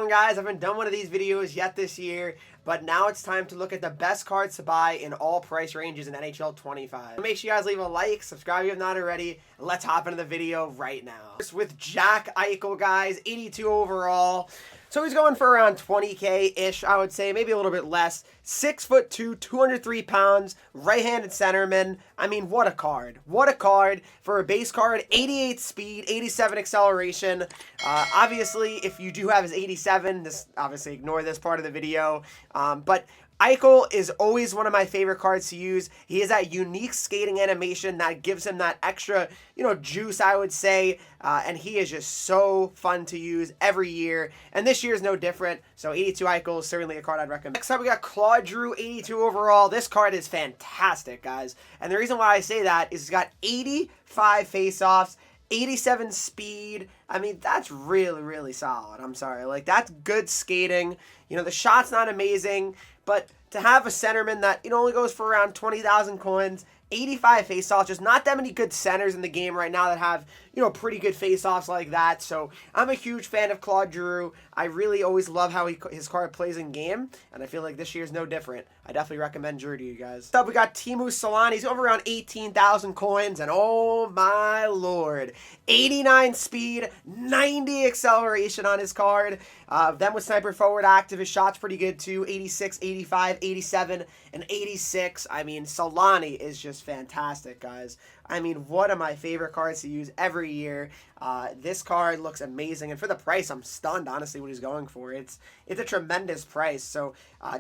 everyone, guys. I haven't done one of these videos yet this year, but now it's time to look at the best cards to buy in all price ranges in NHL 25. Make sure you guys leave a like, subscribe if you have not already, and let's hop into the video right now. First with Jack Eichel, guys, 82 overall. So he's going for around 20K-ish, I would say, maybe a little bit less. 6'2", 203 pounds, right-handed centerman. I mean, what a card. What a card for a base card. 88 speed, 87 acceleration. Obviously, if you do have his 87, obviously ignore this part of the video. But Eichel is always one of my favorite cards to use. He has that unique skating animation that gives him that extra, juice, I would say. And he is just so fun to use every year. And this year is no different. So 82 Eichel is certainly a card I'd recommend. Next up, we got Claude Giroux, 82 overall. This card is fantastic, guys. And the reason why I say that is he's got 85 faceoffs, 87 speed. I mean, that's really, really solid. I'm sorry. Like, that's good skating. The shot's not amazing, but to have a centerman that, only goes for around 20,000 coins, 85 faceoffs, just not that many good centers in the game right now that have, pretty good faceoffs like that. So I'm a huge fan of Claude Giroux. I really always love how his card plays in game, and I feel like this year's no different. I definitely recommend Giroux to you guys. Next up, we got Teemu Selanne. He's over around 18,000 coins, and oh my lord, 89 speed, 90 acceleration on his card. Then with Sniper Forward active, his shot's pretty good too. 86, 85, 87, and 86. I mean, Selanne is just fantastic, guys. I mean, one of my favorite cards to use every year. This card looks amazing, and for the price, I'm stunned, honestly, what he's going for. It's a tremendous price, so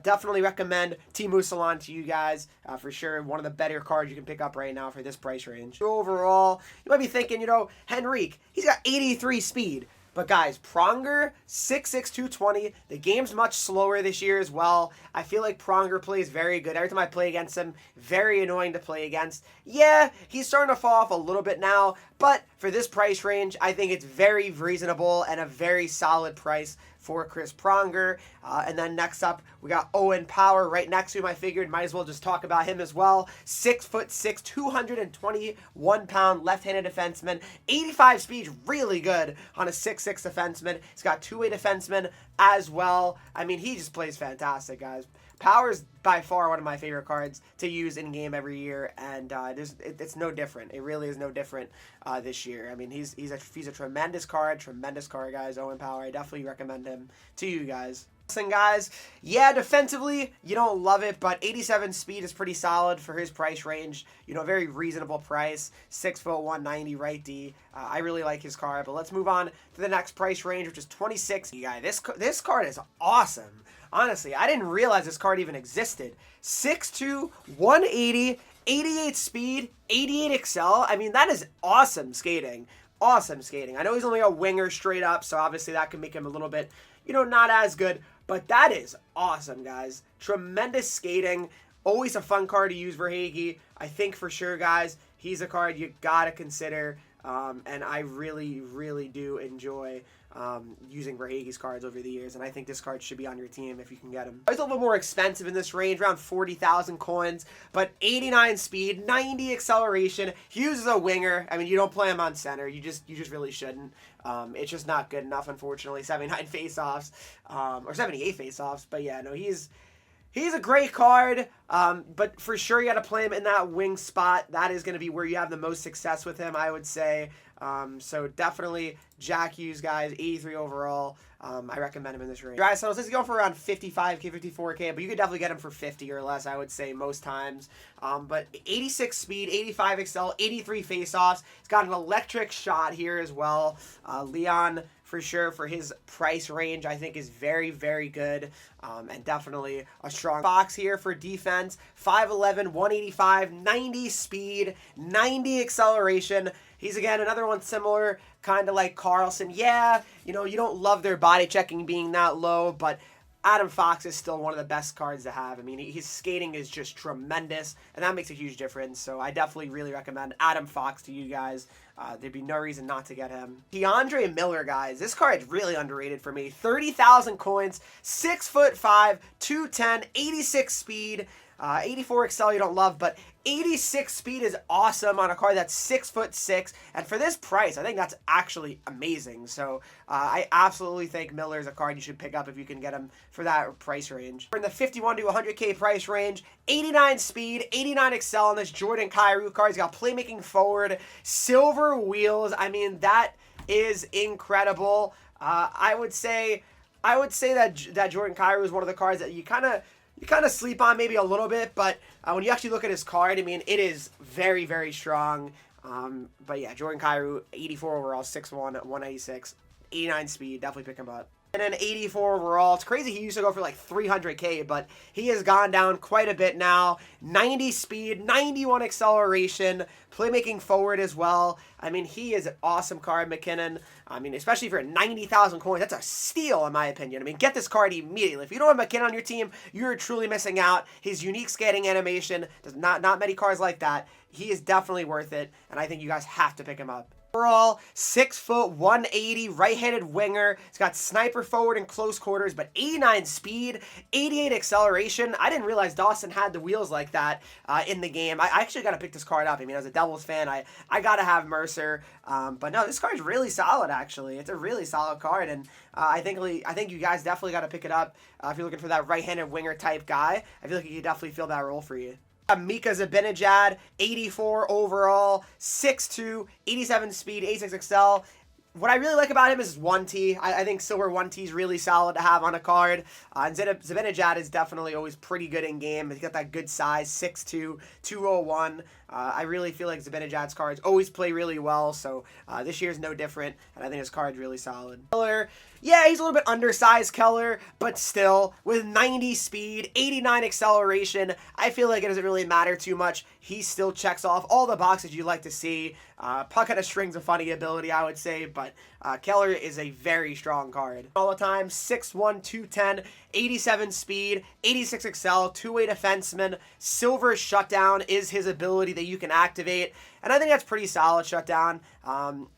definitely recommend Teemu Selanne to you guys. For sure, one of the better cards you can pick up right now for this price range. Overall, you might be thinking, Henreek, he's got 83 speed. But guys, Pronger, 6'6", 220. The game's much slower this year as well. I feel like Pronger plays very good. Every time I play against him, very annoying to play against. Yeah, he's starting to fall off a little bit now, but for this price range, I think it's very reasonable and a very solid price for Chris Pronger. And then next up, we got Owen Power right next to him. I figured might as well just talk about him as well. 6'6", 221 pound left-handed defenseman. 85 speed, really good on a 6'6" defenseman. He's got two-way defenseman as well. I mean, he just plays fantastic, guys. Power's by far one of my favorite cards to use in game every year, and it's no different. It really is no different this year. I mean, he's a tremendous card, guys. Owen Power, I definitely recommend him to you guys. Listen, guys, yeah, defensively, you don't love it, but 87 speed is pretty solid for his price range. Very reasonable price. 6'1", 190 right D. I really like his card, but let's move on to the next price range, which is 26. Yeah, this card is awesome. Honestly, I didn't realize this card even existed. 6'2", 180, 88 speed, 88 excel. I mean, that is awesome skating. Awesome skating. I know he's only a winger straight up, so obviously that can make him a little bit, not as good. But that is awesome, guys. Tremendous skating. Always a fun card to use for Hagee. I think for sure, guys, he's a card you got to consider. And I really, really do enjoy using Verhaeghe's cards over the years, and I think this card should be on your team if you can get him. It's a little bit more expensive in this range, around 40,000 coins, but 89 speed, 90 acceleration. He uses a winger. I mean, you don't play him on center. You just really shouldn't. It's just not good enough, unfortunately. 79 faceoffs, or 78 faceoffs. But yeah, no, he's a great card, but for sure you got to play him in that wing spot. That is going to be where you have the most success with him, I would say. So definitely Jack Hughes, guys, 83 overall. I recommend him in this range. Guys, so this is going for around 55K, 54K, but you could definitely get him for 50 or less, I would say, most times. But 86 speed, 85 excel, 83 faceoffs. He's got an electric shot here as well. Leon, for sure, for his price range, I think is very, very good, and definitely a strong box here for defense. 5'11", 185, 90 speed, 90 acceleration. He's, again, another one similar, kind of like Carlson. Yeah, you don't love their body checking being that low, but Adam Fox is still one of the best cards to have. I mean, his skating is just tremendous, and that makes a huge difference. So I definitely really recommend Adam Fox to you guys. There'd be no reason not to get him. DeAndre Miller, guys. This card is really underrated for me. 30,000 coins, 6'5", 210, 86 speed. 84 Excel you don't love, but 86 speed is awesome on a card that's 6'6", and for this price, I think that's actually amazing. So I absolutely think Miller is a card you should pick up if you can get him for that price range. We're in the 51 to 100K price range, 89 speed, 89 Excel on this Jordan Kyrou card. He's got playmaking forward, silver wheels. I mean, that is incredible. I would say that Jordan Kyrou is one of the cards that you kind of sleep on maybe a little bit, but when you actually look at his card, I mean, it is very, very strong. But yeah, Jordan Kyrou, 84 overall, 6'1", 196, 89 speed. Definitely pick him up. And then 84 overall. It's crazy he used to go for like 300K, but he has gone down quite a bit now. 90 speed, 91 acceleration, playmaking forward as well. I mean, he is an awesome card, McKinnon. I mean, especially for 90,000 coins, that's a steal in my opinion. I mean, get this card immediately. If you don't have McKinnon on your team, you're truly missing out. His unique skating animation, there's not many cards like that. He is definitely worth it, and I think you guys have to pick him up. Overall, 6 foot, 180, right-handed winger. He's got sniper forward in close quarters, but 89 speed, 88 acceleration. I didn't realize Dawson had the wheels like that in the game. I actually got to pick this card up. I mean, as a Devils fan, I got to have Mercer. But no, this card is really solid, actually. It's a really solid card, and I think you guys definitely got to pick it up if you're looking for that right-handed winger type guy. I feel like he could definitely fill that role for you. Mika Zibanejad, 84 overall, 6'2", 87 speed, 86 Excel. What I really like about him is his 1T. I think silver 1T is really solid to have on a card. And Zibanejad is definitely always pretty good in game. He's got that good size, 6'2", 201. I really feel like Zibanejad's cards always play really well, so this year's no different, and I think his card's really solid. Keller, yeah, he's a little bit undersized, Keller, but still, with 90 speed, 89 acceleration, I feel like it doesn't really matter too much. He still checks off all the boxes you'd like to see. Puck kind of strings a funny ability, I would say, but Keller is a very strong card. All the time, 6'1", 210, 87 speed, 86 Excel, two-way defenseman. Silver shutdown is his ability that you can activate, and I think that's pretty solid shutdown.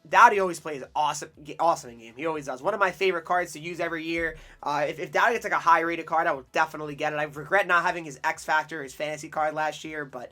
Dowdy always plays awesome in game. He always does. One of my favorite cards to use every year. If Dowdy gets like a high-rated card, I will definitely get it. I regret not having his X Factor, his fantasy card last year, but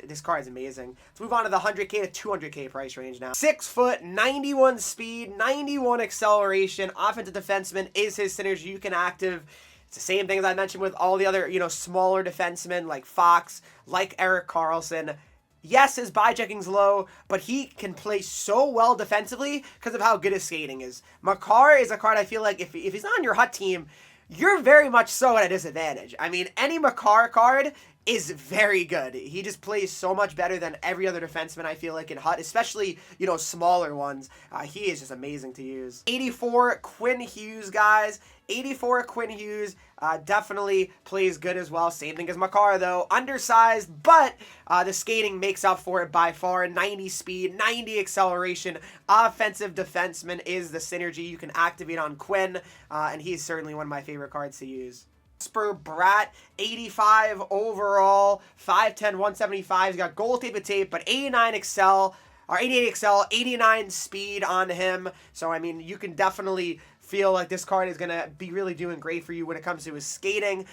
this card is amazing. Let's move on to the 100K to 200K price range now. 6 foot, 91 speed, 91 acceleration. Offensive defenseman is his synergy you can active. It's the same thing as I mentioned with all the other, smaller defensemen like Fox, like Erik Karlsson. Yes, his by-checking's low, but he can play so well defensively because of how good his skating is. Makar is a card I feel like if he's not on your hut team, you're very much so at a disadvantage. I mean, any Makar card is very good. He just plays so much better than every other defenseman, I feel like, in Hut, especially, smaller ones. He is just amazing to use. 84 Quinn Hughes, guys. 84 Quinn Hughes definitely plays good as well. Same thing as Makar, though. Undersized, but the skating makes up for it by far. 90 speed, 90 acceleration. Offensive defenseman is the synergy you can activate on Quinn, and he's certainly one of my favorite cards to use. Casper Bratt, 85 overall, 5'10", 175. He's got gold tape to tape, but 89 Excel, or 88 Excel, 89 speed on him. So, I mean, you can definitely feel like this card is going to be really doing great for you when it comes to his skating.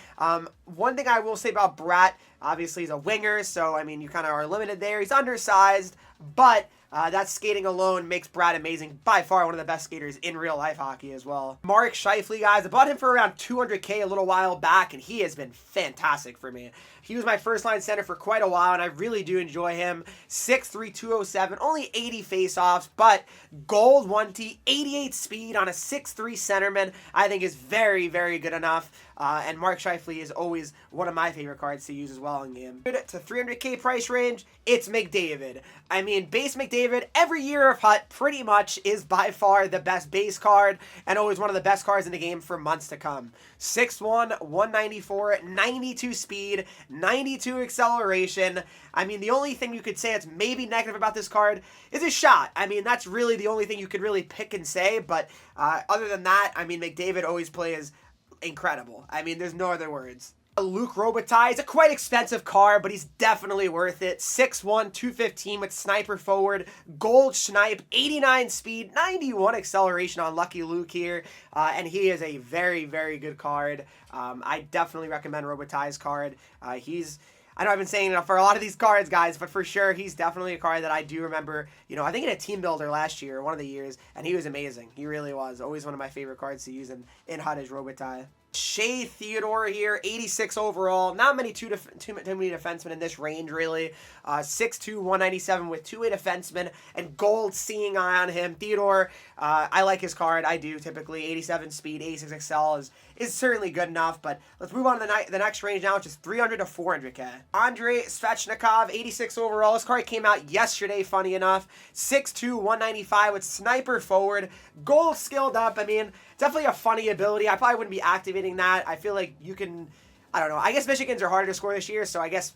One thing I will say about Bratt, obviously he's a winger, so, I mean, you kind of are limited there. He's undersized, but that skating alone makes Bratt amazing. By far one of the best skaters in real life hockey as well. Mark Scheifele, guys. I bought him for around 200K a little while back, and he has been fantastic for me. He was my first-line center for quite a while, and I really do enjoy him. 6'3", 207, only 80 face-offs, but gold 1T, 88 speed on a 6'3 centerman, I think is very, very good enough. And Mark Scheifele is always one of my favorite cards to use as well in game. To 300K price range, it's McDavid. I mean, base McDavid, every year of Hut pretty much is by far the best base card and always one of the best cards in the game for months to come. 6'1", 194, 92 speed, 92 acceleration. I mean, the only thing you could say that's maybe negative about this card is his shot. I mean, that's really the only thing you could really pick and say, but other than that, I mean, McDavid always plays incredible. I mean, there's no other words. Luke Robitaille is a quite expensive card, but he's definitely worth it. 6'1", 215 with sniper forward, gold snipe, 89 speed, 91 acceleration on Lucky Luke here, and he is a very, very good card. I definitely recommend Robitaille's card. I know I've been saying it for a lot of these cards, guys, but for sure, he's definitely a card that I do remember, you know, I think in a team builder last year, one of the years, and he was amazing. He really was. Always one of my favorite cards to use in HUT is Robitaille. Shea Theodore here, 86 overall. Not many too many defensemen in this range, really. 6'2", 197 with 2-way defenseman and gold seeing eye on him. Theodore, I like his card. I do typically. 87 speed, 86 excel is certainly good enough. But let's move on to the next range now, which is 300 to 400K. Andrei Svechnikov, 86 overall. This card came out yesterday, funny enough. 6'2", 195 with sniper forward. Gold skilled up. I mean, definitely a funny ability. I probably wouldn't be activating that. I feel like you can, I don't know. I guess Michigans are harder to score this year, so I guess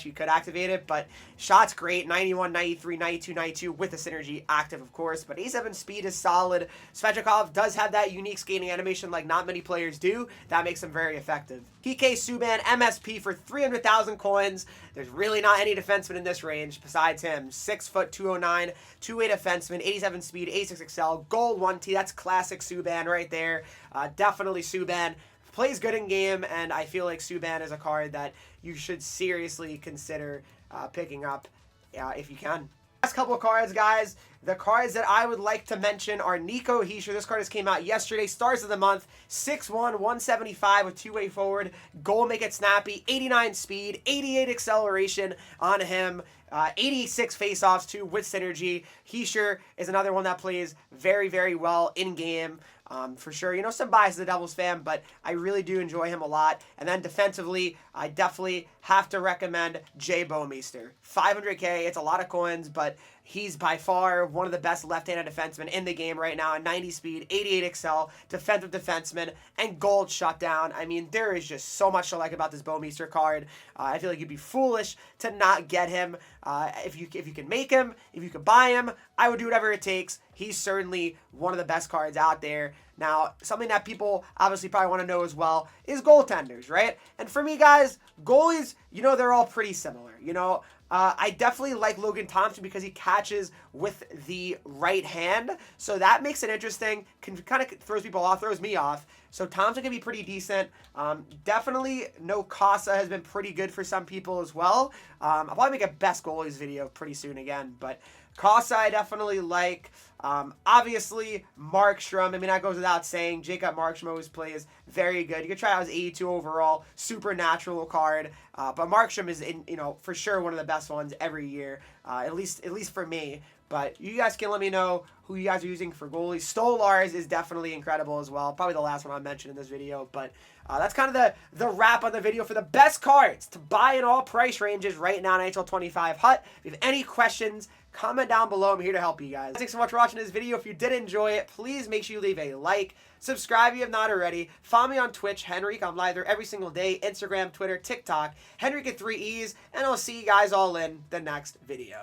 you could activate it. But shot's great. 91, 93, 92, 92 with the synergy active, of course. But 87 speed is solid. Svechnikov does have that unique skating animation like not many players do. That makes him very effective. PK Subban, MSP for 300,000 coins. There's really not any defenseman in this range besides him. 6', 209, 2-way defenseman, 87 speed, 86 excel, gold 1T. That's classic Subban right there. Definitely Subban. Plays good in game, and I feel like Subban is a card that you should seriously consider picking up if you can. Last couple of cards, guys. The cards that I would like to mention are Nico Hischier. This card just came out yesterday. Stars of the month. 6'1", 175 with 2-way forward. Goal make it snappy. 89 speed. 88 acceleration on him. 86 faceoffs too with synergy. Hischier is another one that plays very, very well in game. For sure, you know, some bias as a Devils fan, but I really do enjoy him a lot. And then defensively, I definitely have to recommend Jay Bouwmeester. 500K, it's a lot of coins, but he's by far one of the best left-handed defensemen in the game right now. 90 speed, 88 excel, defensive defenseman, and gold shutdown. I mean, there is just so much to like about this Bouwmeester card. I feel like you'd be foolish to not get him. If you can make him, if you can buy him, I would do whatever it takes. He's certainly one of the best cards out there. Now, something that people obviously probably want to know as well is goaltenders, right? And for me, guys, goalies, you know, they're all pretty similar. You know, I definitely like Logan Thompson because he catches with the right hand. So that makes it interesting. Kind of throws people off, throws me off. So Thompson can be pretty decent. Definitely No Casa has been pretty good for some people as well. I'll probably make a best goalies video pretty soon again. But Casa I definitely like. Obviously, Markstrom. I mean, that goes without saying. Jacob Markstrom always plays very good. You can try out his 82 overall, supernatural card. But Markstrom is, for sure one of the best ones every year, at least for me. But you guys can let me know who you guys are using for goalies. Stolars is definitely incredible as well. Probably the last one I mentioned in this video. But that's kind of the wrap on the video for the best cards to buy in all price ranges right now in NHL 25 HUT. If you have any questions, comment down below. I'm here to help you guys. Thanks so much for watching this video. If you did enjoy it, please make sure you leave a like. Subscribe if you have not already. Follow me on Twitch, Henreek. I'm live there every single day. Instagram, Twitter, TikTok. Henreek at 3 E's. And I'll see you guys all in the next video.